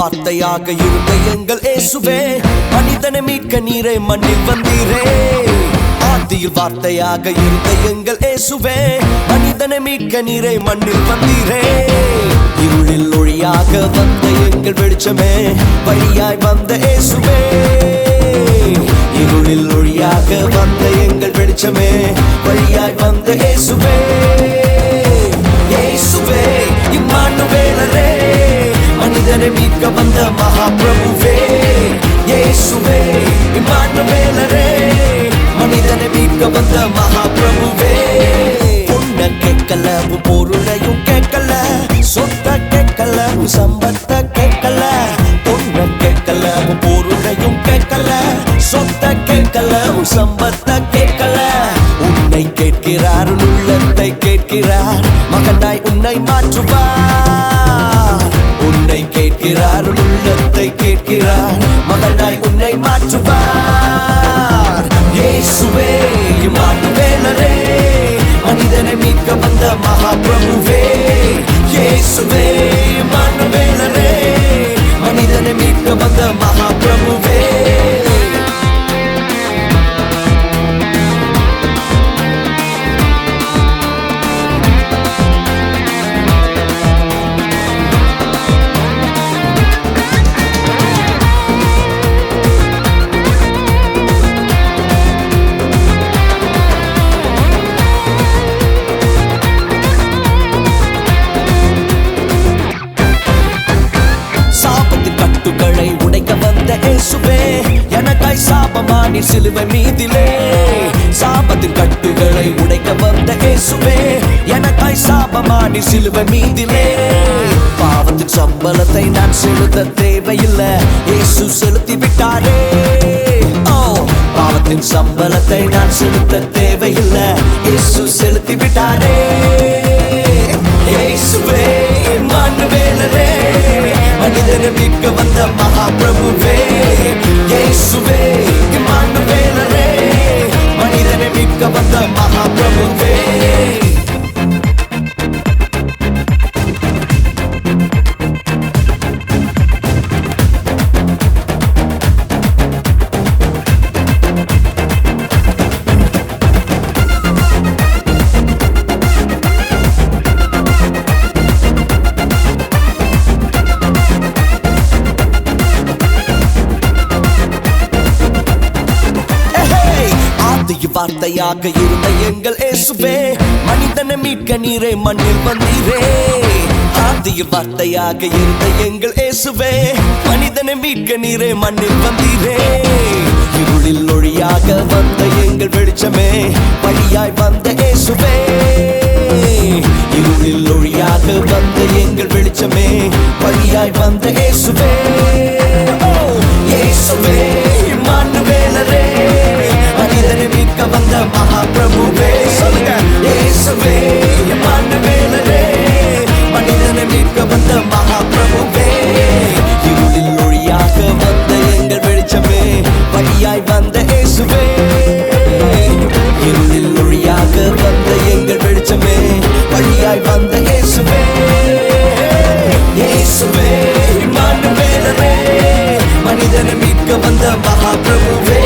வார்த்தையாக இருந்த எங்கள் இயேசுவே, மனிதனை மீட்க நீரே மண்ணில் வந்தீரே. ஆதியில் வார்த்தையாக இருந்த எங்கள் இயேசுவே, மனிதனை மீட்க நீரே மண்ணில் வந்தீரே. இருளில் ஒளியாக வந்த எங்கள் வெளிச்சமே, வழியாய் வந்த இயேசுவே. இருளில் ஒளியாக வந்த எங்கள் வெளிச்சமே, வழியாய் வந்த இயேசுவே. இயேசுவே இம்மானுவேலரே, மனிதனை மீட்க வந்த மகாபிரபுவே. இயேசுவே இம்மானுவேலரே, மனிதனை மீட்க வந்த மகாபிரபுவே. பொண்ண கேட்கல, பொருளையும் கேட்கல, சொத்த கேட்கல, சம்பத்த கேட்கல. பொண்ண கேட்கல, பொருளையும் கேட்கல, சொத்த கேட்கல, சம்பத்த கேட்கல. உன்னை கேட்கிறார், உள்ளத்தை கேட்கிறார், மகனாய் உன்னை மாற்றுவார். உன்னை கேட்கிறார், உள்ளத்தை கேட்கிறார், மகனாய் உன்னை மாற்றுவார். இயேசுவே இம்மானுவேலரே, மனிதனை மீட்க வந்த மகாபிரபுவே. இயேசுவே இம்மானுவேலரே, மனிதனை மீட்க வந்த மகாபிரபுவே. உடைக்க வந்த இயேசுவே, எனக்காய் சாபமானி சிலுவை மீதிலே. சாபத்தின் கட்டுகளை உடைக்க வந்த இயேசுவே, எனக்காய் சாபமானி சிலுவை மீதிலே. பாவத்தின் சம்பளத்தை நான் செலுத்த தேவையில்லை, இயேசு செலுத்தி விட்டாரே. பாவத்தின் சம்பளத்தை நான் செலுத்த தேவையில்லை, இயேசு செலுத்தி விட்டாரே. இயேசுவே இம்மானுவேலரே, மனிதனை மீட்க வந்த மகாபிரபுவே. இயேசுவே இம்மானுவேலரே, மனிதனை மீட்க வந்த மகாபிரபுவே. வார்த்தையாக இருந்த எங்கள் இயேசுவே, மனிதனை மீட்க நீரே மண்ணில் வந்தீரே. ஆதியில் வார்த்தையாக இருந்த எங்கள் இயேசுவே, மனிதனை மீட்க நீரே மண்ணில் வந்தீரே. இருளில் ஒளியாக வந்த எங்கள் வெளிச்சமே, வழியாய் வந்த இயேசுவே. இருளில் ஒளியாக வந்த எங்கள் வெளிச்சமே, வழியாய் வந்த இயேசுவே. இயேசுவே இம்மானுவேலரே, மனிதனை மீட்க வந்த மகாபிரபுவே. இயேசுவே இம்மானுவேலரே, மனிதனை மீட்க வந்த மகாபிரபுவே. இருளில் ஒளியாக வந்த எங்கள் வெளிச்சமே, வழியாய் வந்த இயேசுவே. இருளில் ஒளியாக வந்த எங்கள் வெளிச்சமே, வழியாய் வந்த இயேசுவே. இயேசுவே இம்மானுவேலரே, மனிதனை மீட்க வந்த மகாபிரபுவே.